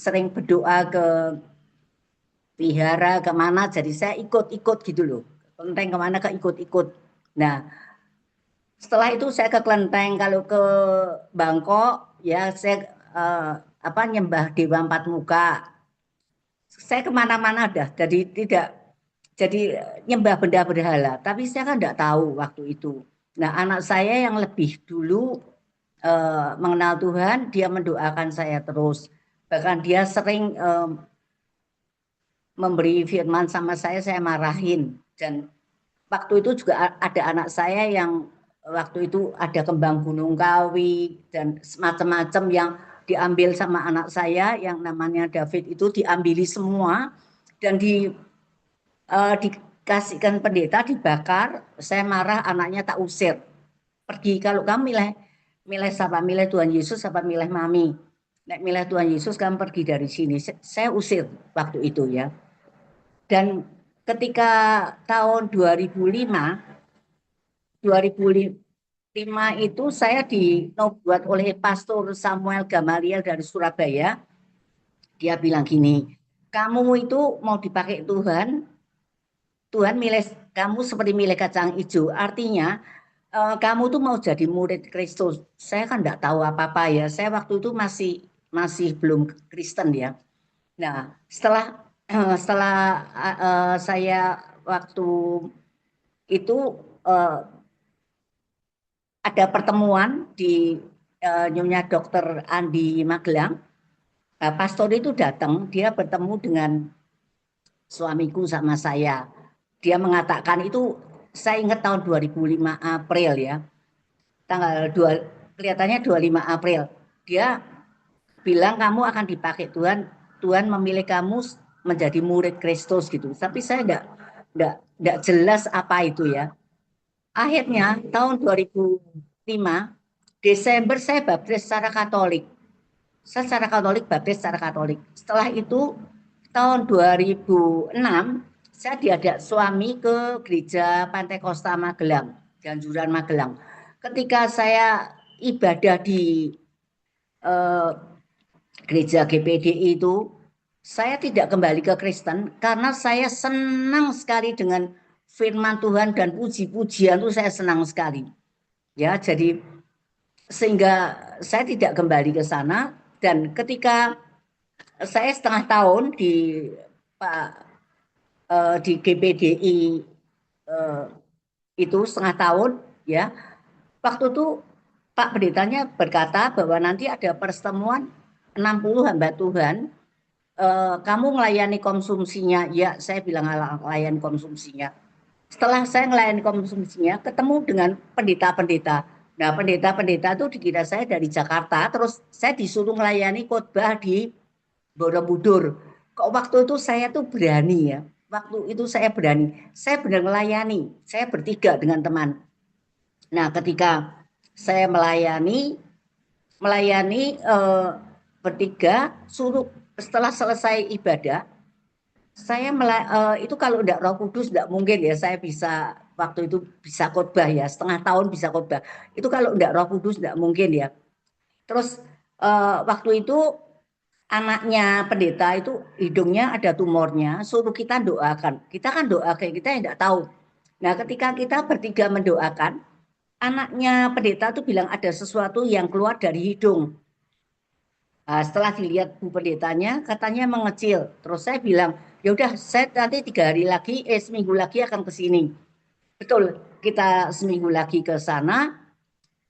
sering berdoa ke vihara kemana, jadi saya ikut-ikut gitu loh. Kelenteng kemana ke ikut-ikut. Nah, setelah itu saya ke Kelenteng, kalau ke Bangkok ya saya nyembah Dewa Empat Muka. Saya kemana-mana dah, jadi tidak jadi nyembah benda berhala. Tapi saya kan tidak tahu waktu itu. Nah, anak saya yang lebih dulu mengenal Tuhan, dia mendoakan saya terus. Bahkan dia sering memberi firman sama saya marahin. Dan waktu itu juga ada anak saya yang waktu itu ada kembang gunung kawi dan macam-macam yang diambil sama anak saya yang namanya David itu diambili semua dan dikasihkan pendeta dibakar. Saya marah, anaknya tak usir. Pergi, kalau kamu milih siapa, milih Tuhan Yesus apa milih mami. Nek milih Tuhan Yesus kamu pergi dari sini. Saya usir waktu itu ya. Dan ketika tahun 2005 itu saya dinobuat oleh Pastor Samuel Gamaliel dari Surabaya. Dia bilang gini, kamu itu mau dipakai Tuhan, Tuhan milih kamu seperti milih kacang hijau. Artinya kamu tuh mau jadi murid Kristus. Saya kan enggak tahu apa-apa ya. Saya waktu itu masih belum Kristen ya. Nah, setelah saya waktu itu ada pertemuan di Nyonya Dokter Andi Magelang. Pastor itu datang, dia bertemu dengan suamiku sama saya. Dia mengatakan itu, saya ingat tahun 2005 April ya, tanggal 2, kelihatannya 25 April. Dia bilang kamu akan dipakai Tuhan, Tuhan memilih kamu menjadi murid Kristus gitu. Tapi saya enggak jelas apa itu ya. Akhirnya tahun 2005 Desember saya baptis secara Katolik. Saya secara Katolik, baptis secara Katolik. Setelah itu tahun 2006 saya diajak suami ke gereja Pantai Kosta Magelang, Ganjuran Magelang. Ketika saya ibadah di eh, gereja GPDI itu, saya tidak kembali ke Kristen karena saya senang sekali dengan firman Tuhan dan puji-pujian itu saya senang sekali. Ya, jadi sehingga saya tidak kembali ke sana dan ketika saya setengah tahun Pak di GPDI itu setengah tahun ya. Waktu itu Pak Pendetanya berkata bahwa nanti ada pertemuan 60 hamba Tuhan, kamu melayani konsumsinya. Ya, saya bilang melayani konsumsinya. Setelah saya melayani konsumsinya, ketemu dengan pendeta-pendeta. Nah, pendeta-pendeta itu dikira saya dari Jakarta, terus saya disuruh melayani khotbah di Borobudur. Kok waktu itu saya tuh berani ya. Waktu itu saya berani. Saya benar melayani. Saya bertiga dengan teman. Nah, ketika saya melayani bertiga, suruh setelah selesai ibadah, itu kalau enggak Roh Kudus enggak mungkin ya saya bisa waktu itu bisa khotbah ya, setengah tahun bisa khotbah. Itu kalau enggak Roh Kudus enggak mungkin ya. Terus waktu itu anaknya pendeta itu hidungnya ada tumornya, suruh kita doakan. Kita kan doa kayak kita yang enggak tahu. Nah, ketika kita bertiga mendoakan, anaknya pendeta itu bilang ada sesuatu yang keluar dari hidung. Nah, setelah dilihat Bu Pendetanya, katanya mengecil. Terus saya bilang, ya udah, saya nanti 3 hari lagi, seminggu lagi akan ke sini. Betul, kita seminggu lagi ke sana,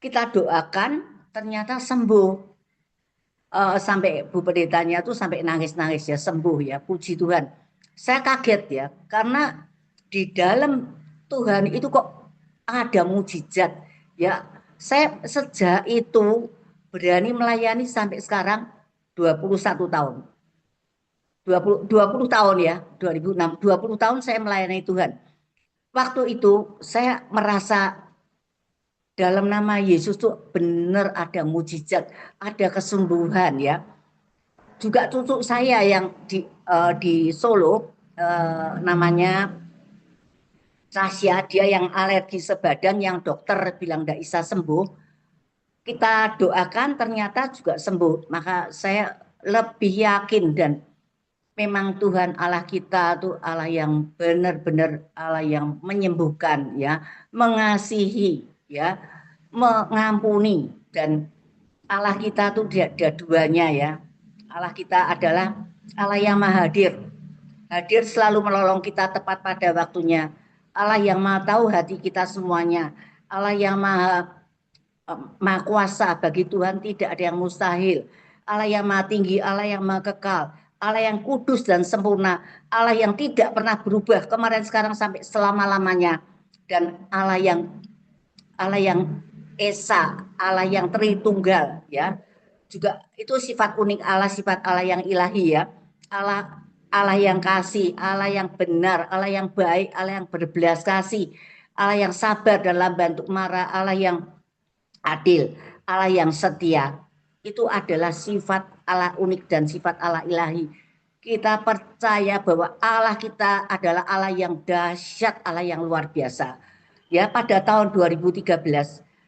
kita doakan, ternyata sembuh. Sampai Bu Pendetanya tuh sampai nangis-nangis ya, sembuh ya, puji Tuhan. Saya kaget ya, karena di dalam Tuhan itu kok ada mujizat. Ya, saya sejak itu berani melayani sampai sekarang 21 tahun. 20 tahun ya, 2006, 20 tahun saya melayani Tuhan. Waktu itu saya merasa dalam nama Yesus tuh benar ada mujizat, ada kesembuhan ya. Juga cucu saya yang di Solo namanya Tasya, dia yang alergi sebadan yang dokter bilang tidak bisa sembuh. Kita doakan ternyata juga sembuh. Maka saya lebih yakin dan memang Tuhan Allah kita tuh Allah yang benar-benar Allah yang menyembuhkan ya, mengasihi ya, mengampuni dan Allah kita tuh ada duanya ya. Allah kita adalah Allah yang maha hadir. Hadir selalu menolong kita tepat pada waktunya. Allah yang maha tahu hati kita semuanya. Allah yang maha kuasa, bagi Tuhan tidak ada yang mustahil. Allah yang maha tinggi, Allah yang maha kekal, Allah yang kudus dan sempurna, Allah yang tidak pernah berubah kemarin sekarang sampai selama-lamanya, dan Allah yang Esa, Allah yang Tritunggal ya. Juga itu sifat unik Allah, sifat Allah yang ilahi ya. Allah Allah yang kasih, Allah yang benar, Allah yang baik, Allah yang berbelas kasih, Allah yang sabar dan lamban untuk marah, Allah yang adil, Allah yang setia. Itu adalah sifat Allah unik dan sifat Allah ilahi. Kita percaya bahwa Allah kita adalah Allah yang dahsyat, Allah yang luar biasa. Ya, pada tahun 2013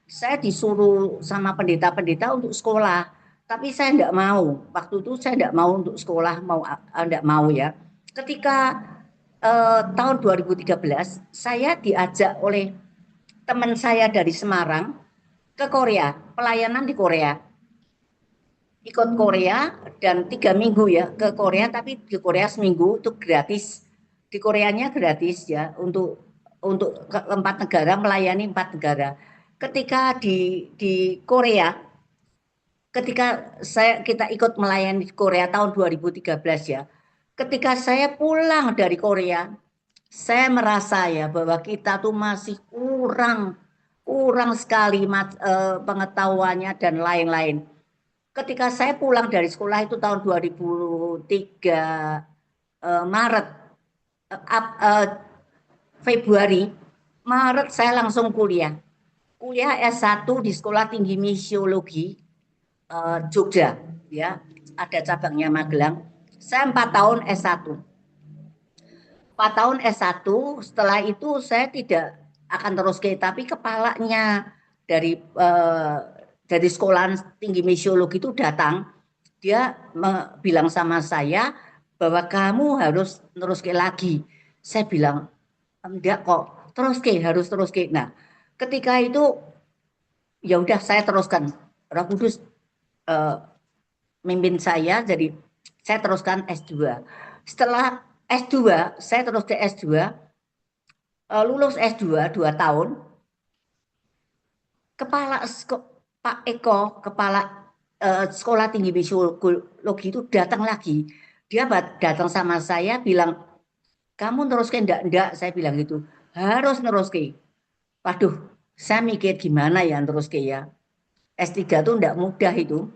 saya disuruh sama pendeta-pendeta untuk sekolah, tapi saya enggak mau. Waktu itu saya enggak mau untuk sekolah, enggak mau ya. Ketika tahun 2013 saya diajak oleh teman saya dari Semarang ke Korea, pelayanan di Korea. Ikut Korea dan 3 minggu ya ke Korea, tapi di Korea seminggu itu gratis. Di Koreanya gratis ya untuk ke 4 negara, melayani 4 negara. Ketika di Korea, ketika kita ikut melayani di Korea tahun 2013 ya. Ketika saya pulang dari Korea, saya merasa ya bahwa kita tuh masih kurang kurang sekali pengetahuannya dan lain-lain. Ketika saya pulang dari sekolah itu tahun 2003 Maret, Februari, Maret saya langsung kuliah. Kuliah S1 di Sekolah Tinggi Misiologi Jogja, ya, ada cabangnya Magelang. Saya 4 tahun S1. 4 tahun S1, setelah itu saya tidak akan terus tapi kepalanya dari sekolah tinggi misiologi itu datang, dia bilang sama saya bahwa kamu harus terus lagi. Saya bilang enggak kok, terus harus terus. Nah, ketika itu ya udah saya teruskan. Roh Kudus mimpin saya, jadi saya teruskan S2. Setelah S2, saya terus ke S2, lulus S2 2 tahun, Pak Eko, kepala Sekolah Tinggi Misiologi itu datang lagi. Dia datang sama saya bilang, kamu teruskan enggak, saya bilang gitu. Harus teruskan. Waduh, saya mikir gimana ya teruskan ya. S3 tuh enggak mudah itu.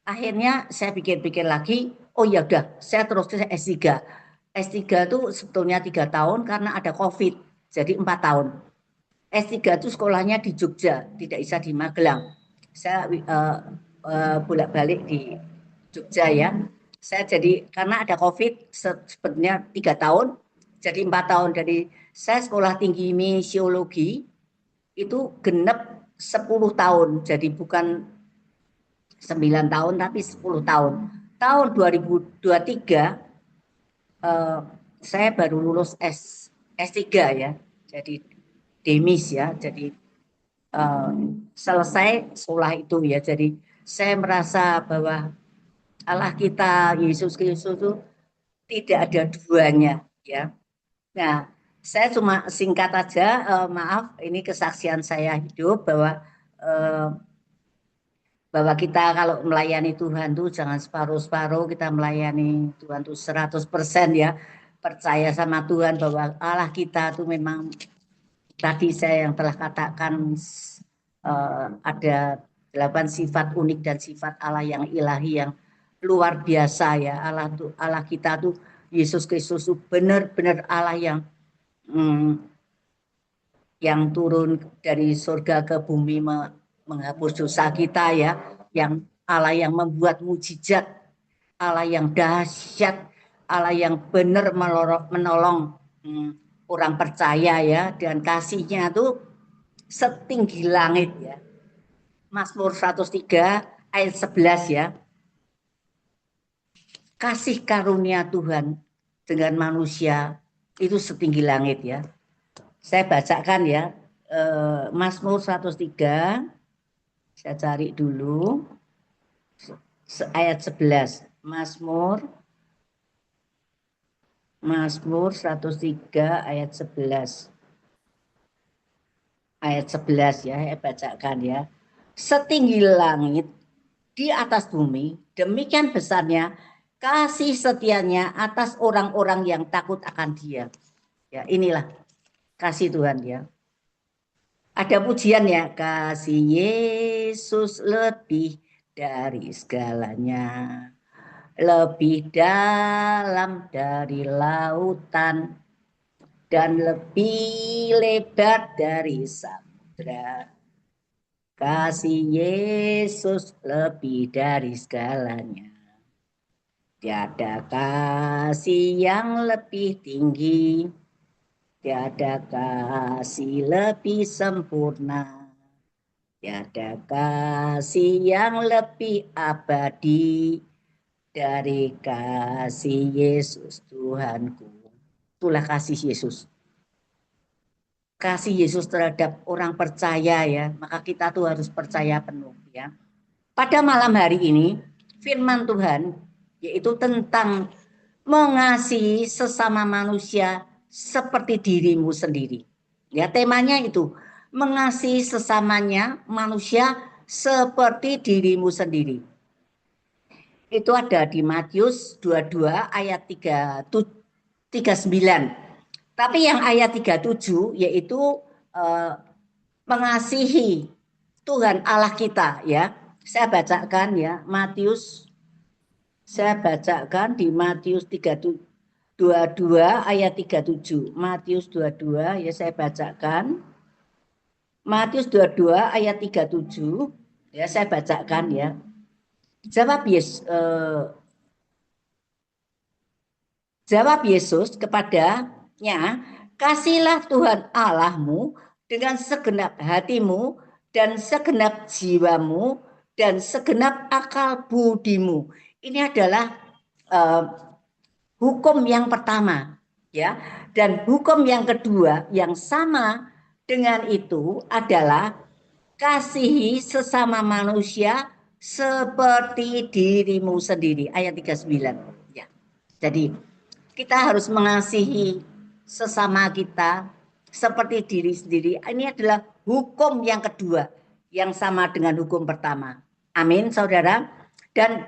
Akhirnya saya pikir-pikir lagi, oh ya udah, saya terus ke S3. S3 itu sebetulnya 3 tahun karena ada COVID, jadi 4 tahun. S3 itu sekolahnya di Jogja, tidak bisa di Magelang. Saya bolak-balik di Jogja ya. Saya jadi karena ada COVID sebetulnya 3 tahun, jadi 4 tahun. Jadi saya sekolah tinggi misiologi itu genep 10 tahun, jadi bukan 9 tahun tapi 10 tahun. Tahun 2023 saya baru lulus S3 ya. Jadi demis ya. Jadi selesai sekolah itu ya. Jadi saya merasa bahwa Allah kita Yesus Kristus itu tidak ada duanya ya. Nah, saya cuma singkat aja, maaf ini kesaksian saya hidup bahwa kita kalau melayani Tuhan tuh jangan separuh-separuh, kita melayani Tuhan tuh 100% ya. Percaya sama Tuhan bahwa Allah kita tuh memang tadi saya yang telah katakan ada 8 sifat unik dan sifat Allah yang ilahi yang luar biasa ya. Allah kita tuh Yesus Kristus tuh benar-benar Allah yang turun dari surga ke bumi menghapus dosa kita ya, yang Allah yang membuat mujizat, Allah yang dahsyat, Allah yang benar menolong orang percaya ya, dan kasihnya tuh setinggi langit ya. Mazmur 103 ayat 11 ya. kasih karunia Tuhan dengan manusia itu setinggi langit ya. Saya bacakan ya, Mazmur 103, saya cari dulu, ayat 11. Mazmur 103 ayat 11. Ayat 11 ya, saya bacakan ya. Setinggi langit di atas bumi, demikian besarnya kasih setianya atas orang-orang yang takut akan Dia. Ya, inilah kasih Tuhan ya. Ada pujian ya, kasih Yesus lebih dari segalanya, lebih dalam dari lautan, dan lebih lebar dari samudra. Kasih Yesus lebih dari segalanya. Tiada kasih yang lebih tinggi, tiada kasih lebih sempurna, tiada kasih yang lebih abadi dari kasih Yesus Tuhanku. Itulah kasih Yesus. Kasih Yesus terhadap orang percaya ya, maka kita tuh harus percaya penuh ya. Pada malam hari ini firman Tuhan yaitu tentang mengasihi sesama manusia seperti dirimu sendiri. Ya, temanya itu mengasihi sesamanya manusia seperti dirimu sendiri. Itu ada di Matius 22 ayat 39. Tapi yang ayat 37 yaitu mengasihi Tuhan Allah kita ya. Saya bacakan ya, Matius. Saya bacakan di Matius 22 ayat 37. Matius 22 ya, saya bacakan. Matius 22 ayat 37 ya, saya bacakan ya. Jawab Yesus kepadanya, kasihlah Tuhan Allahmu dengan segenap hatimu dan segenap jiwamu dan segenap akal budimu. Ini adalah hukum yang pertama ya. Dan hukum yang kedua yang sama dengan itu adalah kasihi sesama manusia seperti dirimu sendiri. Ayat 39 ya. Jadi kita harus mengasihi sesama kita seperti diri sendiri. Ini adalah hukum yang kedua yang sama dengan hukum pertama. Amin, saudara. Dan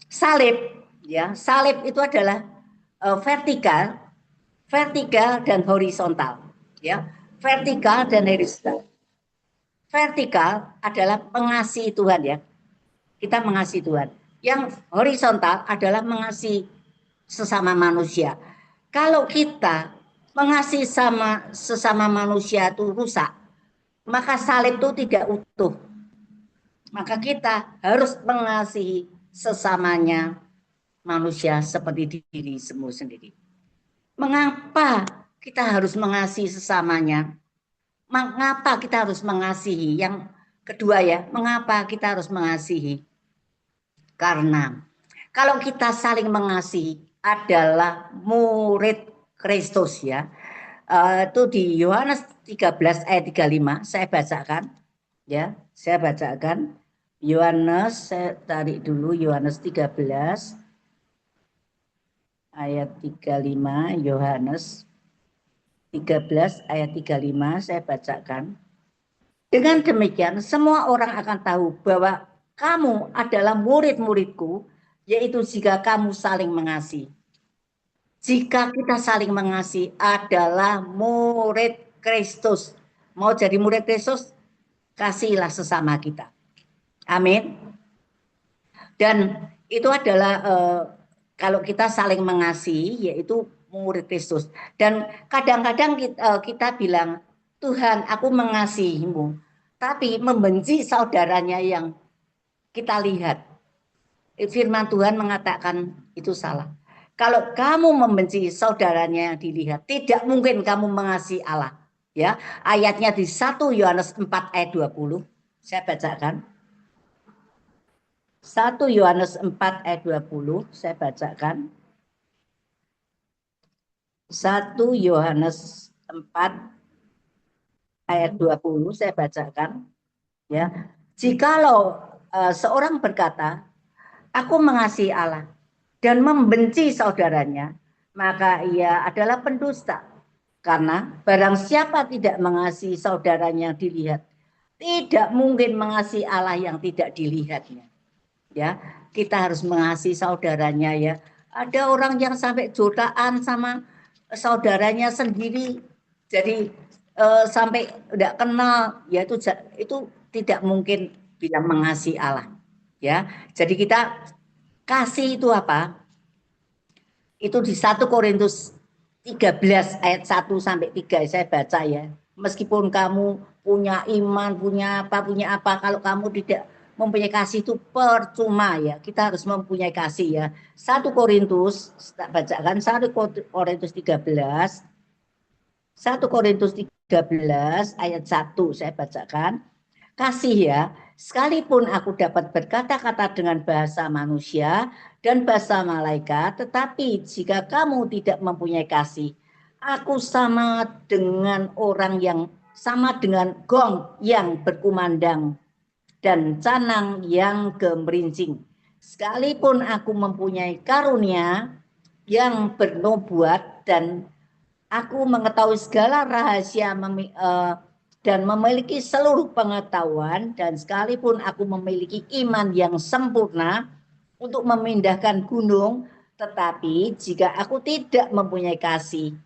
salib, ya, salib itu adalah vertikal dan horizontal. Ya, vertikal dan horizontal. Vertikal adalah mengasihi Tuhan ya. Kita mengasihi Tuhan. Yang horizontal adalah mengasihi sesama manusia. Kalau kita mengasihi sesama manusia itu rusak, maka salib itu tidak utuh. Maka kita harus mengasihi sesamanya manusia seperti diri semua sendiri. Mengapa kita harus mengasihi sesamanya? Mengapa kita harus mengasihi? Yang kedua ya, mengapa kita harus mengasihi? Karena kalau kita saling mengasihi adalah murid Kristus ya. Itu di Yohanes 13 ayat 35 saya bacakan ya. Saya bacakan Yohanes, saya tarik dulu Yohanes 13 ayat 35, Yohanes 13 ayat 35 saya bacakan. Dengan demikian semua orang akan tahu bahwa kamu adalah murid-muridku, yaitu jika kamu saling mengasihi. Jika kita saling mengasihi adalah murid Kristus. Mau jadi murid Kristus, kasihilah sesama kita. Amin. Dan itu adalah kalau kita saling mengasihi, yaitu murid Kristus. Dan kadang-kadang kita bilang, Tuhan, aku mengasihimu. Tapi membenci saudaranya yang kita lihat. Firman Tuhan mengatakan itu salah. Kalau kamu membenci saudaranya yang dilihat, tidak mungkin kamu mengasihi Allah. Ya, ayatnya di 1 Yohanes 4 ayat 20. Saya bacakan. 1 Yohanes 4 ayat 20, saya bacakan. 1 Yohanes 4 ayat 20, saya bacakan. Ya, jikalau seorang berkata, aku mengasihi Allah dan membenci saudaranya, maka ia adalah pendusta. Karena barang siapa tidak mengasihi saudaranya yang dilihat, tidak mungkin mengasihi Allah yang tidak dilihatnya. Ya, kita harus mengasihi saudaranya ya. Ada orang yang sampai jotaan sama saudaranya sendiri, jadi sampai tidak kenal, ya itu tidak mungkin bilang mengasihi Allah. Ya, jadi kita kasih itu apa? Itu di 1 Korintus 13 ayat 1 sampai 3 saya baca ya. Meskipun kamu punya iman, punya apa, kalau kamu tidak mempunyai kasih itu percuma ya. Kita harus mempunyai kasih ya. 1 Korintus, tak bacakan 1 Korintus 13. 1 Korintus 13 ayat 1 saya bacakan. Kasih ya, sekalipun aku dapat berkata-kata dengan bahasa manusia dan bahasa malaikat, tetapi jika kamu tidak mempunyai kasih, aku sama dengan gong yang berkumandang dan canang yang gemerincing. Sekalipun aku mempunyai karunia yang bernubuat dan aku mengetahui segala rahasia dan memiliki seluruh pengetahuan, dan sekalipun aku memiliki iman yang sempurna untuk memindahkan gunung, tetapi jika aku tidak mempunyai kasih,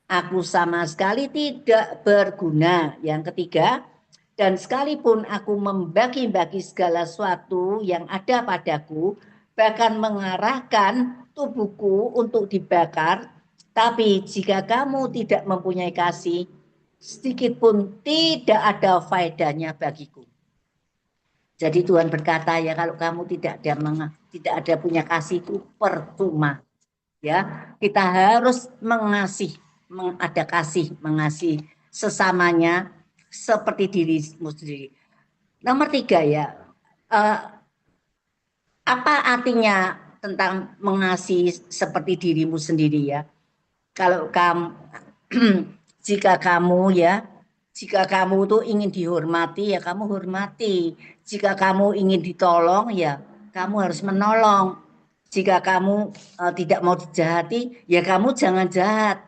aku sama sekali tidak berguna. Yang ketiga, dan sekalipun aku membagi-bagi segala sesuatu yang ada padaku, bahkan mengarahkan tubuhku untuk dibakar, tapi jika kamu tidak mempunyai kasih, sedikit pun tidak ada faedahnya bagiku. Jadi Tuhan berkata ya, kalau kamu tidak ada punya kasih itu percuma. Ya, kita harus ada kasih, mengasihi sesamanya seperti dirimu sendiri. Nomor 3 ya, eh, apa artinya tentang mengasihi seperti dirimu sendiri ya? Kalau kamu jika kamu tuh ingin dihormati ya kamu hormati. Jika kamu ingin ditolong ya kamu harus menolong. Jika kamu tidak mau dijahati ya kamu jangan jahat.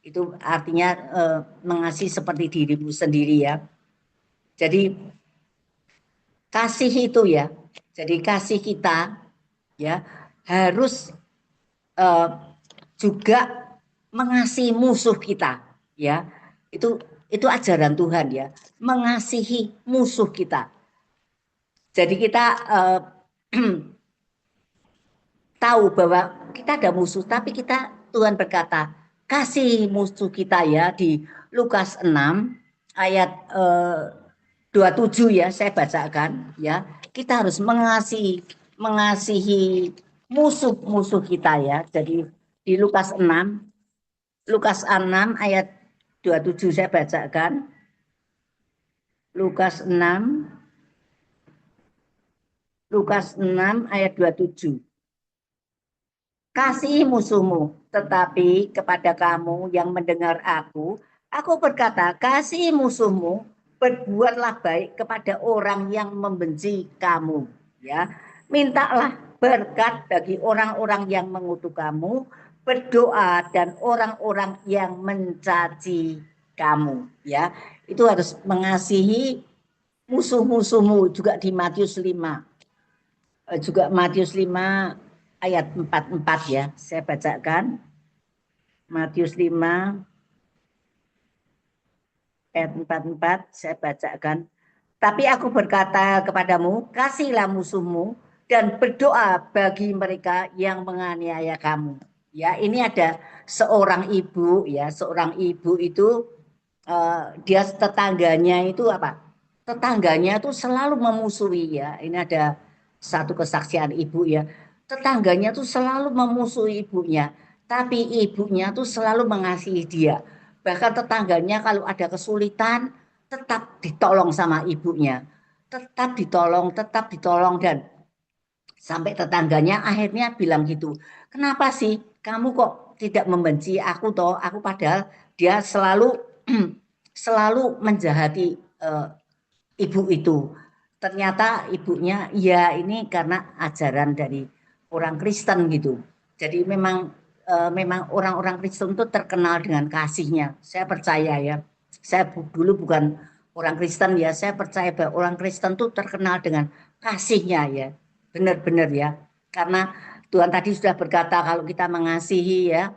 Itu artinya mengasihi seperti dirimu sendiri ya. Jadi kasih itu ya. Jadi kasih kita ya harus uh, juga mengasihi musuh kita ya. Itu ajaran Tuhan ya, mengasihi musuh kita. Jadi kita tahu bahwa kita ada musuh, tapi Tuhan berkata kasih musuh kita ya, di Lukas 6 ayat 27 ya, saya bacakan ya. Kita harus mengasihi musuh-musuh kita ya. Jadi di Lukas 6 ayat 27 saya bacakan. Lukas 6 ayat 27. Kasihi musuhmu, tetapi kepada kamu yang mendengar aku berkata, kasihi musuhmu, berbuatlah baik kepada orang yang membenci kamu. Ya, mintalah berkat bagi orang-orang yang mengutuk kamu, berdoa dan orang-orang yang mencaci kamu. Ya, itu harus mengasihi musuh-musuhmu juga di Matius 5. Juga Matius 5 ayat 44 ya. Saya bacakan. Matius 5 ayat 44 saya bacakan. Tapi aku berkata kepadamu, kasihlah musuhmu dan berdoa bagi mereka yang menganiaya kamu. Ya, ini ada seorang ibu ya, seorang ibu itu dia tetangganya itu apa? Tetangganya itu selalu memusuhi ya. Ini ada satu kesaksian ibu ya. Tetangganya tuh selalu memusuhi ibunya, tapi ibunya tuh selalu mengasihi dia. Bahkan tetangganya kalau ada kesulitan tetap ditolong sama ibunya. Tetap ditolong dan Sampai tetangganya akhirnya bilang gitu, kenapa sih kamu kok tidak membenci aku toh? Aku padahal dia selalu selalu menjahati ibu itu. Ternyata ibunya ya ini karena ajaran dari orang Kristen gitu. Jadi memang orang-orang Kristen itu terkenal dengan kasihnya. Saya percaya ya. Saya dulu bukan orang Kristen ya. Saya percaya bahwa orang Kristen itu terkenal dengan kasihnya ya. Benar-benar ya. Karena Tuhan tadi sudah berkata kalau kita mengasihi ya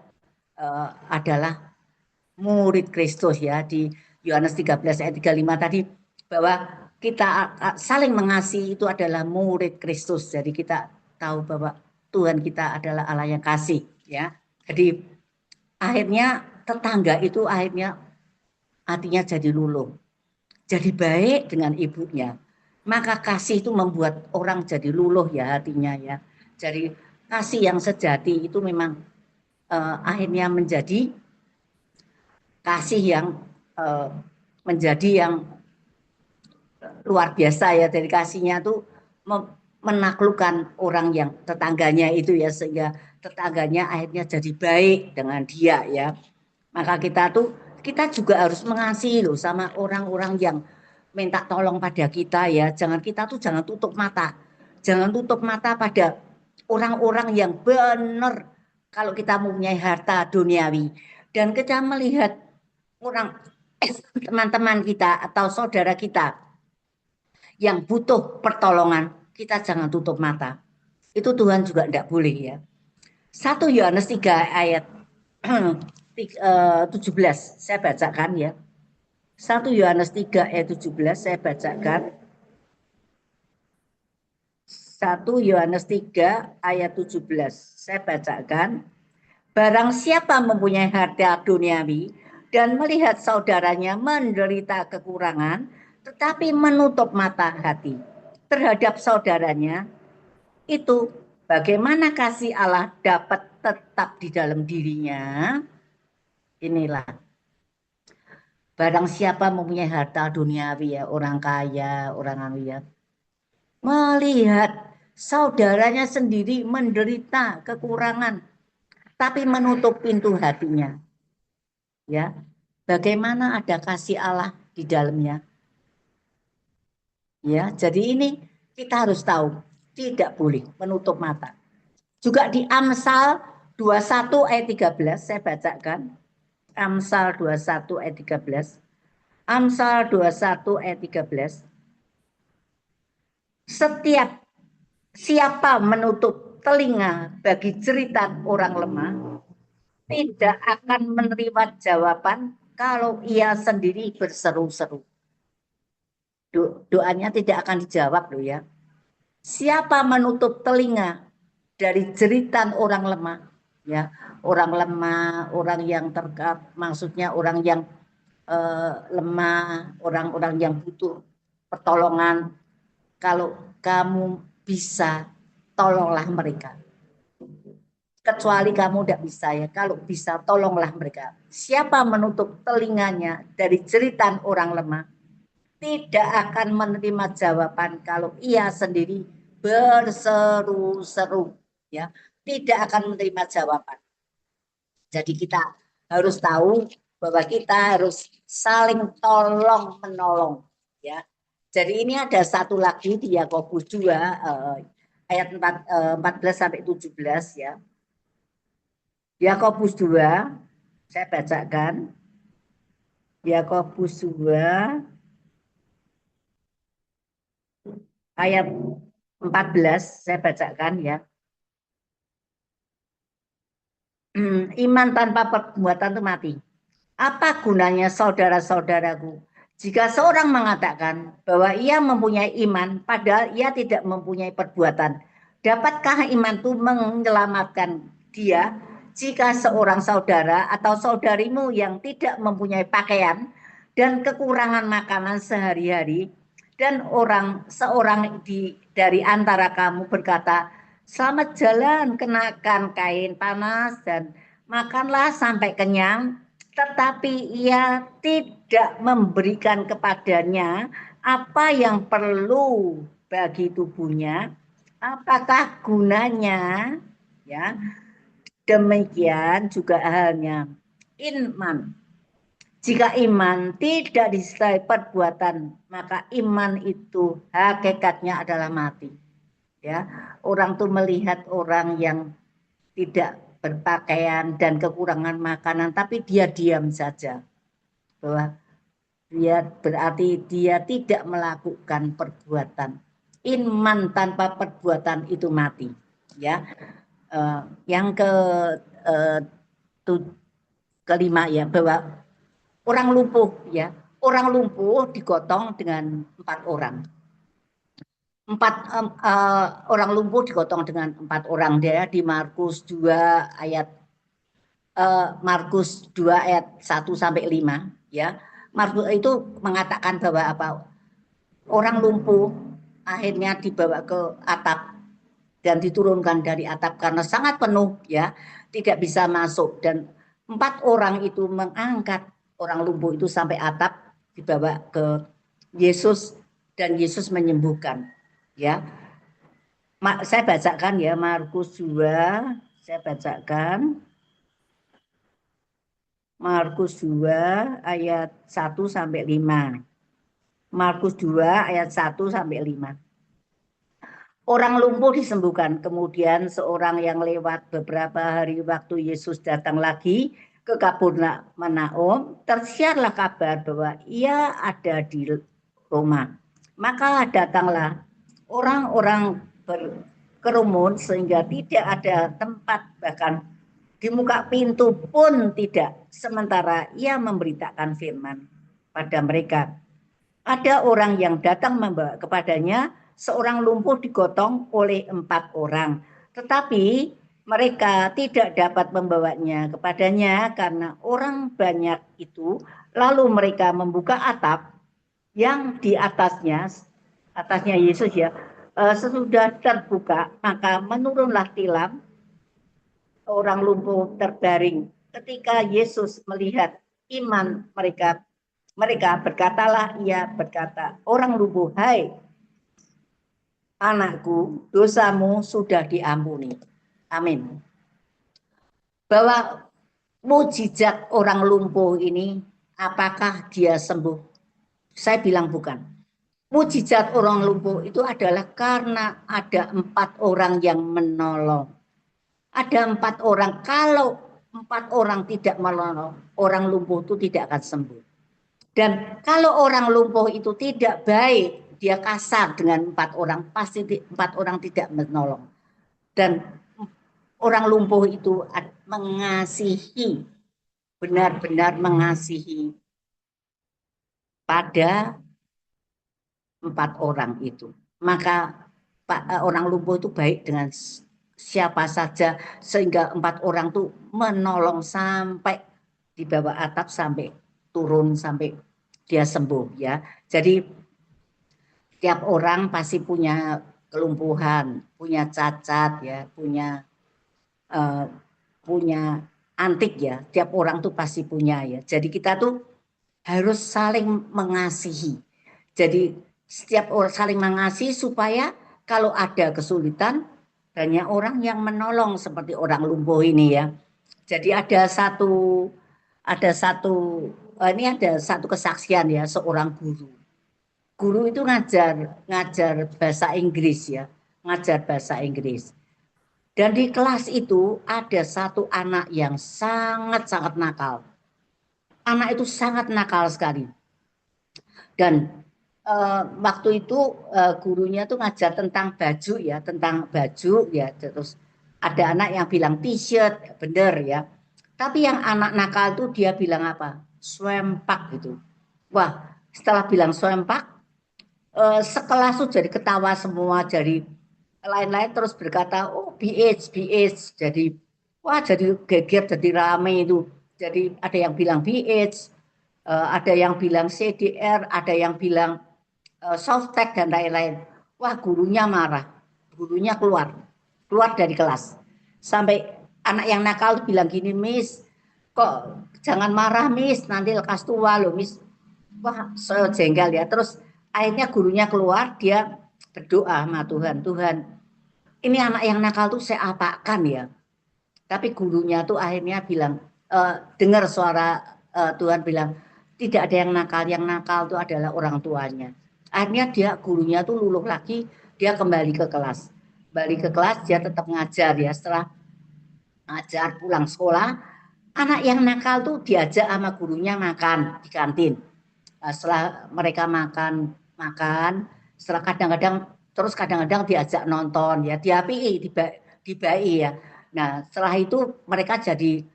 adalah murid Kristus ya di Yohanes 13 ayat 35 tadi bahwa kita saling mengasihi itu adalah murid Kristus. Jadi kita tahu bahwa Tuhan kita adalah Allah yang kasih ya. Jadi akhirnya tetangga itu akhirnya hatinya jadi luluh. Jadi baik dengan ibunya. Maka kasih itu membuat orang jadi luluh ya hatinya ya. Jadi kasih yang sejati itu memang akhirnya menjadi kasih yang menjadi yang luar biasa ya. Dari kasihnya tuh menaklukkan orang yang tetangganya itu ya, sehingga tetangganya akhirnya jadi baik dengan dia ya. Maka kita juga harus mengasihi loh sama orang-orang yang minta tolong pada kita ya. Jangan tutup mata. Jangan tutup mata pada orang-orang yang benar kalau kita mempunyai harta duniawi dan kita melihat orang teman-teman kita atau saudara kita yang butuh pertolongan, kita jangan tutup mata. Itu Tuhan juga tidak boleh ya. 1 Yohanes 3 ayat 17 saya bacakan ya. 1 Yohanes 3 ayat 17 saya bacakan. 1 Yohanes 3 ayat 17 saya bacakan. Barang siapa mempunyai harta duniawi dan melihat saudaranya menderita kekurangan, tetapi menutup mata hati terhadap saudaranya, itu bagaimana kasih Allah dapat tetap di dalam dirinya? Inilah, barang siapa mempunyai harta duniawi ya, orang kaya, orang anu ya, melihat saudaranya sendiri menderita kekurangan, tapi menutup pintu hatinya. Ya, bagaimana ada kasih Allah di dalamnya? Ya, jadi ini kita harus tahu, tidak boleh menutup mata. Juga di Amsal 21 ayat 13 saya bacakan. Amsal 21 ayat 13. Amsal 21 ayat 13. Setiap siapa menutup telinga bagi cerita orang lemah, tidak akan menerima jawaban kalau ia sendiri berseru-seru. Doanya tidak akan dijawab loh ya. Siapa menutup telinga dari jeritan orang lemah, ya, orang lemah, orang yang maksudnya orang yang lemah, orang-orang yang butuh pertolongan. Kalau kamu bisa, tolonglah mereka. Kecuali kamu tidak bisa ya, kalau bisa tolonglah mereka. Siapa menutup telinganya dari jeritan orang lemah, tidak akan menerima jawaban kalau ia sendiri berseru-seru ya, tidak akan menerima jawaban. Jadi kita harus tahu bahwa kita harus saling tolong menolong ya. Jadi ini ada satu lagi di Yakobus 2 ayat 14 sampai 17 ya. Yakobus 2 saya bacakan. Yakobus 2 ayat 14 saya bacakan ya. Iman tanpa perbuatan itu mati. Apa gunanya saudara-saudaraku jika seorang mengatakan bahwa ia mempunyai iman padahal ia tidak mempunyai perbuatan? Dapatkah iman itu menyelamatkan dia jika seorang saudara atau saudarimu yang tidak mempunyai pakaian dan kekurangan makanan sehari-hari dan seorang dari antara kamu berkata, selamat jalan, kenakan kain panas dan makanlah sampai kenyang, tetapi ia tidak memberikan kepadanya apa yang perlu bagi tubuhnya, Apakah gunanya? Ya, demikian juga halnya iman. Jika iman tidak disertai perbuatan, maka iman itu hakikatnya adalah mati. Ya, orang tuh melihat orang yang tidak berpakaian dan kekurangan makanan, tapi dia diam saja. Bahwa dia berarti dia tidak melakukan perbuatan. Iman tanpa perbuatan itu mati. Ya, yang eh, kelima ya, bahwa orang lumpuh ya, orang lumpuh digotong dengan 4 orang. Orang lumpuh digotong dengan 4 orang dia di Markus 2 ayat Markus 2 ayat 1 sampai 5 ya. Markus itu mengatakan bahwa apa? Orang lumpuh akhirnya dibawa ke atap dan diturunkan dari atap karena sangat penuh ya, tidak bisa masuk, dan 4 orang itu mengangkat orang lumpuh itu sampai atap, dibawa ke Yesus dan Yesus menyembuhkan ya. Saya bacakan ya, Markus 2, saya bacakan Markus 2 ayat 1 sampai 5. Markus 2 ayat 1 sampai 5. Orang lumpuh disembuhkan. Kemudian seorang yang lewat beberapa hari waktu Yesus datang lagi ke Kapernaum, tersiarlah kabar bahwa ia ada di Roma. Maka datanglah orang-orang berkerumun sehingga tidak ada tempat, bahkan di muka pintu pun tidak. Sementara ia memberitakan firman pada mereka. Ada orang yang datang membawa kepadanya seorang lumpuh digotong oleh 4 orang. Tetapi mereka tidak dapat membawanya kepadanya karena orang banyak itu. Lalu mereka membuka atap yang di atasnya Yesus ya. Sesudah terbuka, maka menurunlah tilam, orang lumpuh terbaring. Ketika Yesus melihat iman mereka, berkatalah ia berkata, orang lumpuh, hai anakku, dosamu sudah diampuni. Amin. Bahwa mujizat orang lumpuh ini, apakah dia sembuh? Saya bilang bukan. Mujizat orang lumpuh itu adalah karena ada 4 orang yang menolong. Ada 4 orang, kalau 4 orang tidak menolong, orang lumpuh itu tidak akan sembuh. Dan kalau orang lumpuh itu tidak baik, dia kasar dengan 4 orang, pasti 4 orang tidak menolong. Dan orang lumpuh itu mengasihi, benar-benar mengasihi pada 4 orang itu. Maka orang lumpuh itu baik dengan siapa saja, sehingga 4 orang itu menolong sampai di bawah atap, sampai turun, sampai dia sembuh ya. Jadi tiap orang pasti punya kelumpuhan, punya cacat ya, uh, punya antik ya. Tiap orang tuh pasti punya ya. Jadi kita tuh harus saling mengasihi. Jadi setiap orang saling mengasihi supaya kalau ada kesulitan banyak orang yang menolong seperti orang lumpuh ini ya. Jadi ini ada satu kesaksian ya, seorang guru. Guru itu ngajar bahasa Inggris ya, ngajar bahasa Inggris. Dan di kelas itu ada satu anak yang sangat-sangat nakal. Anak itu sangat nakal sekali. Dan waktu itu gurunya tuh ngajar tentang baju ya, terus ada anak yang bilang t-shirt, bener ya. Tapi yang anak nakal itu dia bilang apa? Swempak gitu. Wah, setelah bilang swempak, sekelas tuh jadi ketawa semua, jadi lain-lain terus berkata, oh BH, BH. Jadi, wah jadi geger, jadi rame itu. Jadi ada yang bilang BH, ada yang bilang CDR, ada yang bilang softtek dan lain-lain. Wah gurunya marah, gurunya keluar dari kelas. Sampai anak yang nakal bilang gini, Miss, kok jangan marah Miss, nanti lekas tua loh Miss. Wah sejengkel ya. Terus akhirnya gurunya keluar, dia berdoa sama Tuhan, Tuhan ini anak yang nakal tuh saya apakan ya. Tapi gurunya tuh akhirnya bilang, dengar suara Tuhan bilang, tidak ada yang nakal tuh adalah orang tuanya. Akhirnya gurunya tuh luluh lagi, dia kembali ke kelas. Kembali ke kelas, dia tetap ngajar ya. Setelah ngajar pulang sekolah, anak yang nakal tuh diajak sama gurunya makan di kantin. Setelah mereka makan, setelah kadang-kadang diajak nonton ya, diapi, dibai ya. Nah, setelah itu mereka jadi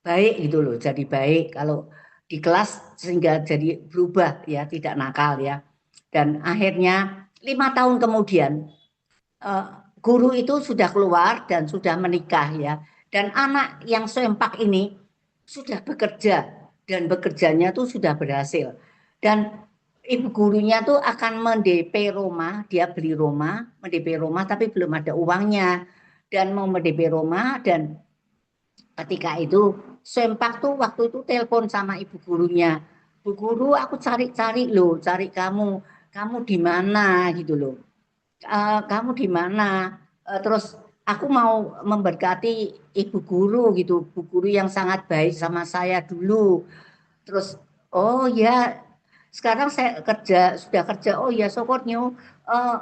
baik gitu loh, jadi baik kalau di kelas sehingga jadi berubah ya, tidak nakal ya. Dan akhirnya 5 tahun kemudian eh, guru itu sudah keluar dan sudah menikah ya. Dan anak yang sempak ini sudah bekerja dan bekerjanya tuh sudah berhasil. Dan ibu gurunya tuh akan mendp rumah, dia beli rumah, mendp rumah tapi belum ada uangnya dan mau mendp rumah. Dan ketika itu sempak tuh waktu itu telepon sama ibu gurunya, Bu guru aku cari-cari loh, cari kamu di mana gitu loh. Kamu di mana? Terus aku mau memberkati ibu guru gitu, bu guru yang sangat baik sama saya dulu. Terus, oh ya, sekarang saya sudah kerja. Oh ya, syukur nyu, eh,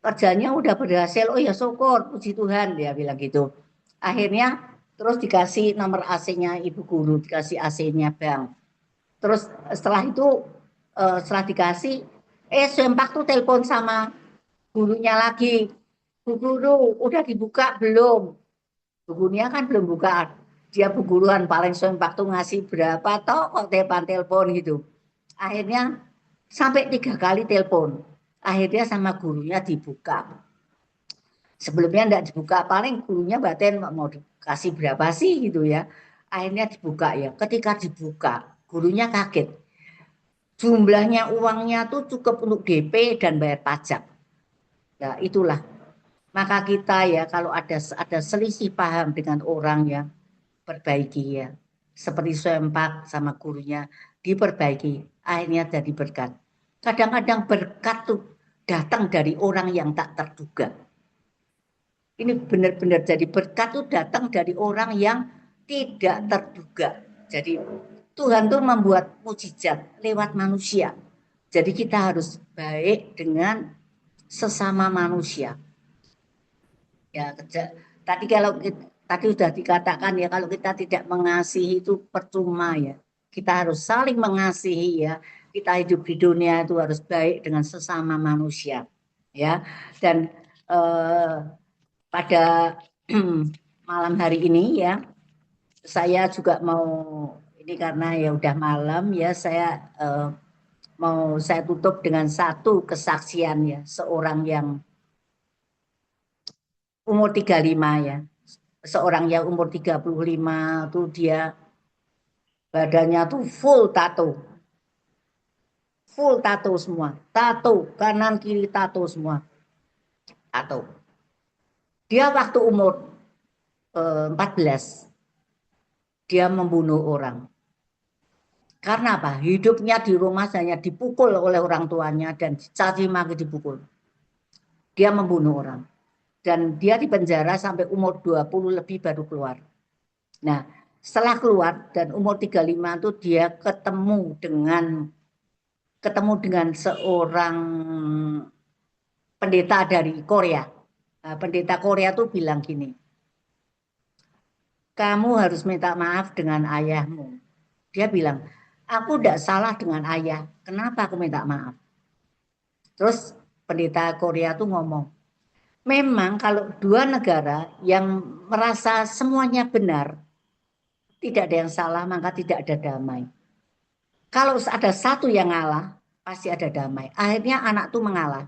kerjanya udah berhasil. Oh ya, syukur, puji Tuhan, dia bilang gitu. Akhirnya terus dikasih nomor AC-nya ibu guru, dikasih AC-nya bang. Terus setelah itu, setelah dikasih, sempak tuh telepon sama gurunya lagi, Bu guru udah dibuka belum? Bu gurunya kan belum buka, dia bu guruan paling sempak tuh ngasih berapa toh kok telepon gitu. Akhirnya sampai 3 kali telepon, akhirnya sama gurunya dibuka. Sebelumnya enggak dibuka, paling gurunya batin mau dikasih berapa sih gitu ya. Akhirnya dibuka ya, ketika dibuka gurunya kaget, jumlahnya uangnya tuh cukup untuk DP dan bayar pajak. Nah itulah, maka kita ya kalau ada selisih paham dengan orang ya, perbaiki ya. Seperti sempak sama gurunya, diperbaiki, akhirnya jadi berkat. Kadang-kadang berkat tuh datang dari orang yang tak terduga. Ini benar-benar jadi berkat tuh datang dari orang yang tidak terduga. Jadi Tuhan tuh membuat mujizat lewat manusia. Jadi kita harus baik dengan sesama manusia. Ya, tadi sudah dikatakan ya, kalau kita tidak mengasihi itu percuma ya. Kita harus saling mengasihi ya. Kita hidup di dunia itu harus baik dengan sesama manusia ya. Dan eh, pada malam hari ini ya, saya juga mau ini karena ya udah malam ya, saya tutup dengan satu kesaksian ya, seorang yang umur 35 ya. Seorang yang umur 35 tuh dia badannya tuh full tato semua, tato kanan kiri tato semua, tato. Dia waktu umur 14 dia membunuh orang. Karena apa? Hidupnya di rumah hanya dipukul oleh orang tuanya dan dicaci maki, dipukul. Dia membunuh orang. Dan dia di penjara sampai umur 20 lebih baru keluar. Nah, setelah keluar dan umur 35 itu dia ketemu dengan seorang pendeta dari Korea. Nah, pendeta Korea tuh bilang gini, kamu harus minta maaf dengan ayahmu. Dia bilang, aku tidak salah dengan ayah, kenapa aku minta maaf? Terus pendeta Korea tuh ngomong, memang kalau dua negara yang merasa semuanya benar, tidak ada yang salah, maka tidak ada damai. Kalau ada satu yang ngalah, pasti ada damai. Akhirnya anak tuh mengalah.